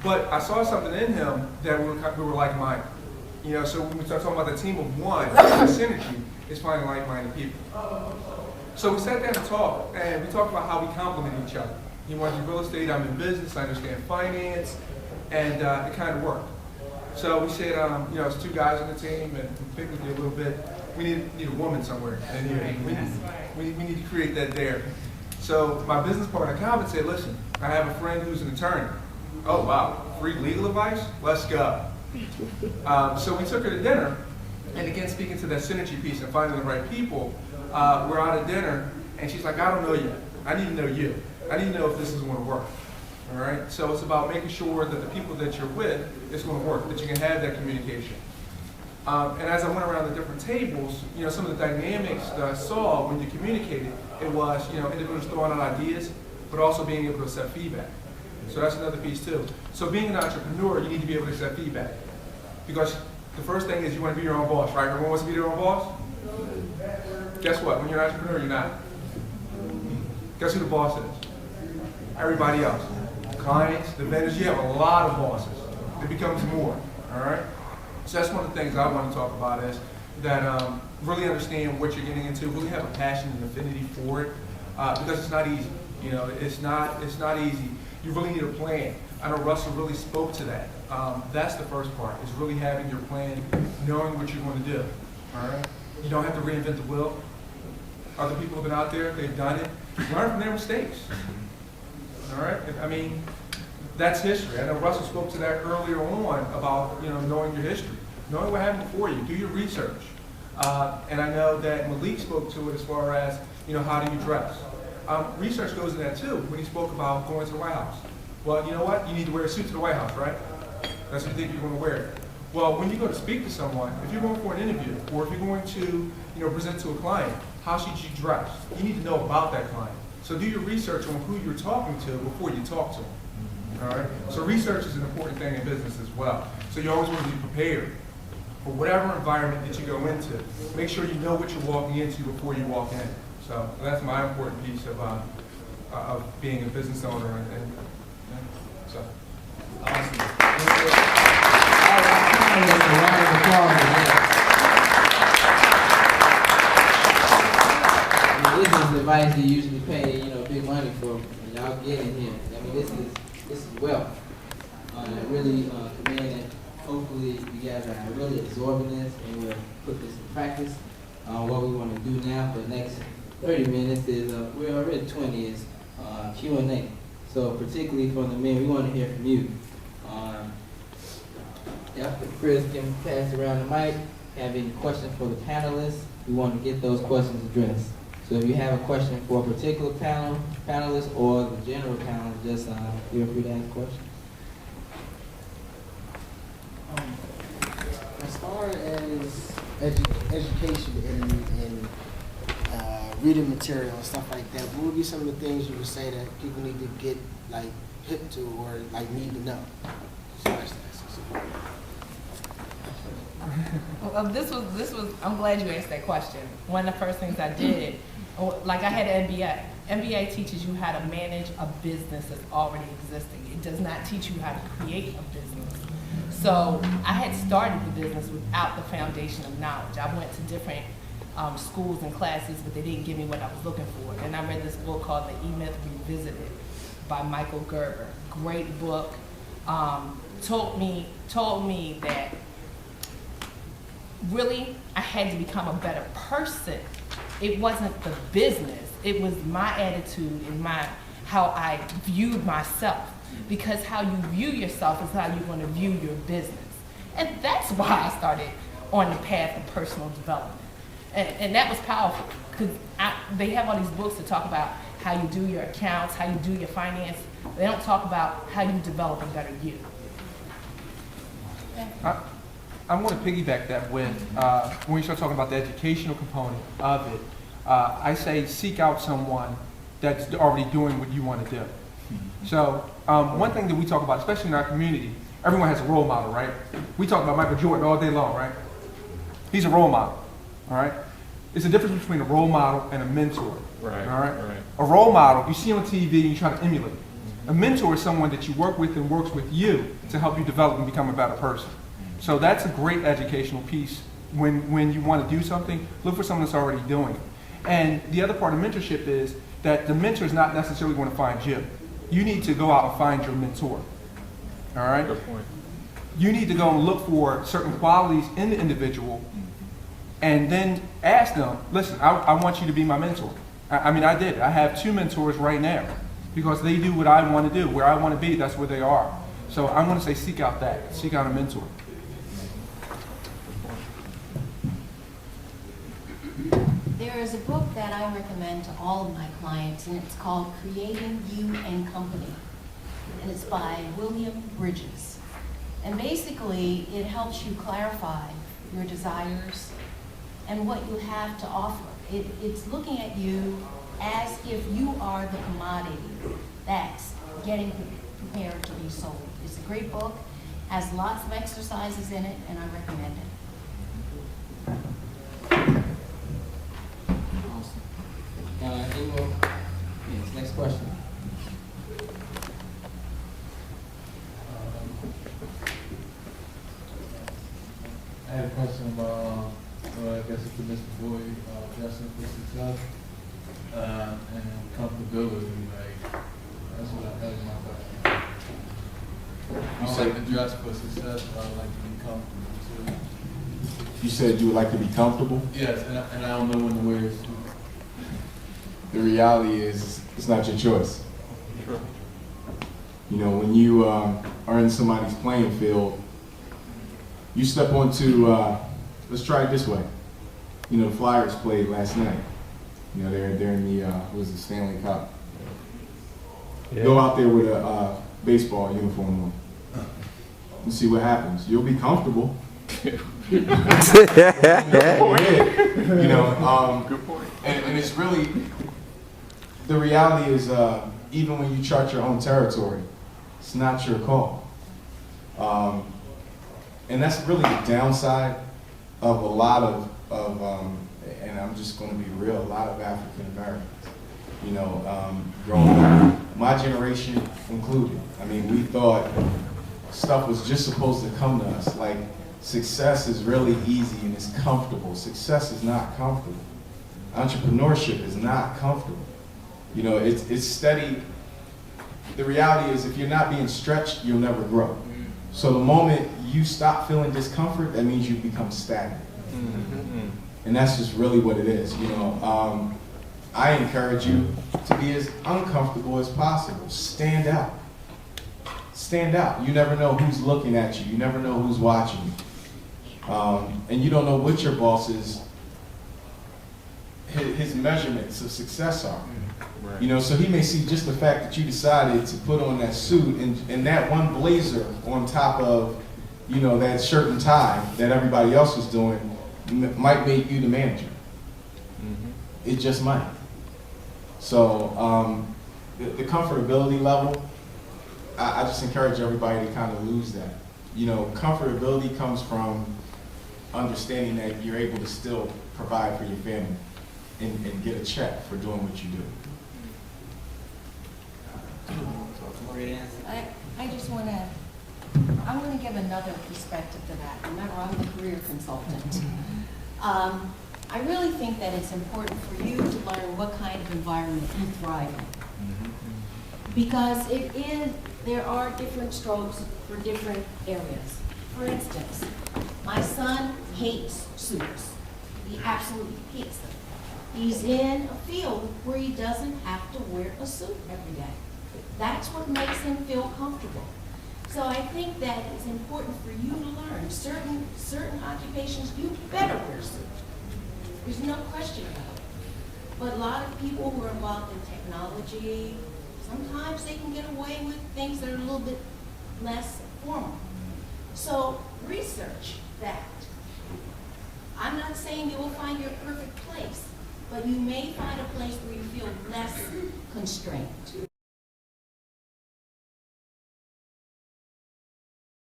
But I saw something in him that we were like-minded. You know, so when we start talking about the team of one, the synergy is finding like-minded people. So we sat down and talked, and we talked about how we complement each other. He wants to do real estate, I'm in business, I understand finance, and it kind of worked. So we said, you know, it's two guys on the team, and we think with you a little bit, we need a woman somewhere. And we need to create that there. So my business partner, Calvin, said, listen, I have a friend who's an attorney. Oh, wow, free legal advice? Let's go. So we took her to dinner, and again, speaking to that synergy piece and finding the right people, we're out at dinner, and she's like, I don't know yet. I need to know you. I need to know if this is going to work. All right? So it's about making sure that the people that you're with is going to work, that you can have that communication. And as I went around the different tables, you know, some of the dynamics that I saw when you communicated, it was, you know, individuals throwing out ideas, but also being able to accept feedback. So that's another piece too. So being an entrepreneur, you need to be able to accept feedback. Because the first thing is you want to be your own boss, right? Everyone wants to be their own boss? Guess what? When you're an entrepreneur, you're not. Guess who the boss is? Everybody else. Clients, the vendors, you have a lot of bosses. It becomes more, all right? So that's one of the things I want to talk about is that really understand what you're getting into, really have a passion and affinity for it, because it's not easy. You know, it's not easy. You really need a plan. I know Russell really spoke to that. That's the first part, is really having your plan, knowing what you're going to do, all right? You don't have to reinvent the wheel. Other people have been out there, they've done it. Learn from their mistakes, all right? I mean, that's history. I know Russell spoke to that earlier on about, you know, knowing your history, knowing what happened before you, do your research. And I know that Malik spoke to it as far as, you know, how do you dress? Research goes in that too, when he spoke about going to the White House. Well, you know what? You need to wear a suit to the White House, right? That's what you think you're going to wear. Well, when you go to speak to someone, if you're going for an interview, or if you're going to, you know, present to a client, how should you dress? You need to know about that client. So do your research on who you're talking to before you talk to them. All right? So research is an important thing in business as well. So you always want to be prepared for whatever environment that you go into. Make sure you know what you're walking into before you walk in. So that's my important piece of being a business owner. And so. Awesome. All right. This is advice you usually pay, you know, big money for, and y'all getting here. I mean, this is wealth. I really commend it. Hopefully, you guys are really absorbing this and we'll put this in practice. What we want to do now for the next 30 minutes is, we're already 20, is Q&A. So particularly from the men, we want to hear from you. After Chris can pass around the mic, have any questions for the panelists, we want to get those questions addressed. So if you have a question for a particular panelist or the general panel, just feel free to ask questions. As far as education and reading material and stuff like that, what would be some of the things you would say that people need to get like hip to or like need to know? Well, this was. I'm glad you asked that question. One of the first things I did, like I had an MBA. MBA teaches you how to manage a business that's already existing. It does not teach you how to create a business. So I had started the business without the foundation of knowledge. I went to different schools and classes, but they didn't give me what I was looking for. And I read this book called The E-Myth Revisited by Michael Gerber. Great book. Told me that really I had to become a better person. It wasn't the business. It was my attitude and how I viewed myself. Because how you view yourself is how you're going to view your business. And that's why I started on the path of personal development. And that was powerful, because they have all these books that talk about how you do your accounts, how you do your finance. They don't talk about how you develop a better you. I want to piggyback that with, when we start talking about the educational component of it, I say seek out someone that's already doing what you want to do. So one thing that we talk about, especially in our community, everyone has a role model, right? We talk about Michael Jordan all day long, right? He's a role model, all right? It's a difference between a role model and a mentor, right? All right? Right. A role model, you see on TV and you try to emulate. A mentor is someone that you work with and works with you to help you develop and become a better person. So that's a great educational piece. When you want to do something, look for someone that's already doing it. And the other part of mentorship is that the mentor is not necessarily going to find you. You need to go out and find your mentor. All right? Good point. You need to go and look for certain qualities in the individual and then ask them, listen, I want you to be my mentor. I mean, I did. I have 2 mentors right now because they do what I want to do. Where I want to be, that's where they are. So I'm going to say seek out that. Seek out a mentor. There is a book that I recommend to all of my clients, and it's called Creating You and Company. And it's by William Bridges. And basically, it helps you clarify your desires and what you have to offer. It's looking at you as if you are the commodity that's getting prepared to be sold. It's a great book, has lots of exercises in it, and I recommend it. Any more? Yes, next question. I had a question about, I guess it's to Mr. Boyd, dressing for success and comfortability. Like, that was my question. I would like to dress for success, but I would like to be comfortable too. You said you would like to be comfortable? Yes, and I don't know when to wear a suit. The reality is, it's not your choice. Sure. You know, when you are in somebody's playing field, you step onto, let's try it this way. You know, the Flyers played last night. You know, they're in the, what was it, Stanley Cup. Yeah. Go out there with a baseball uniform on and see what happens. You'll be comfortable. You know, Good point. and it's really, the reality is, even when you chart your own territory, it's not your call. And that's really the downside of a lot of and I'm just going to be real, a lot of African Americans. You know, growing up, my generation included. I mean, we thought stuff was just supposed to come to us. Like, success is really easy and it's comfortable. Success is not comfortable. Entrepreneurship is not comfortable. You know, it's steady. The reality is, if you're not being stretched, you'll never grow. So the moment you stop feeling discomfort, that means you become stagnant. And that's just really what it is. You know, I encourage you to be as uncomfortable as possible. Stand out. Stand out. You never know who's looking at you. You never know who's watching you. And you don't know what your boss's his measurements of success are. Right. You know, so he may see just the fact that you decided to put on that suit and that one blazer on top of, you know, that shirt and tie that everybody else was doing might make you the manager. It just might. So the comfortability level, I just encourage everybody to kind of lose that. You know, comfortability comes from understanding that you're able to still provide for your family and get a check for doing what you do. I just want to, I'm going to give another perspective to that. Remember, I'm the career consultant. I really think that it's important for you to learn what kind of environment you thrive in. Because there are different strokes for different areas. For instance, my son hates suits. He absolutely hates them. He's in a field where he doesn't have to wear a suit every day. That's what makes him feel comfortable. So I think that it's important for you to learn certain occupations you better wear a suit. There's no question about it. But a lot of people who are involved in technology, sometimes they can get away with things that are a little bit less formal. So research that. I'm not saying you will find your perfect place, but you may find a place where you feel less constrained.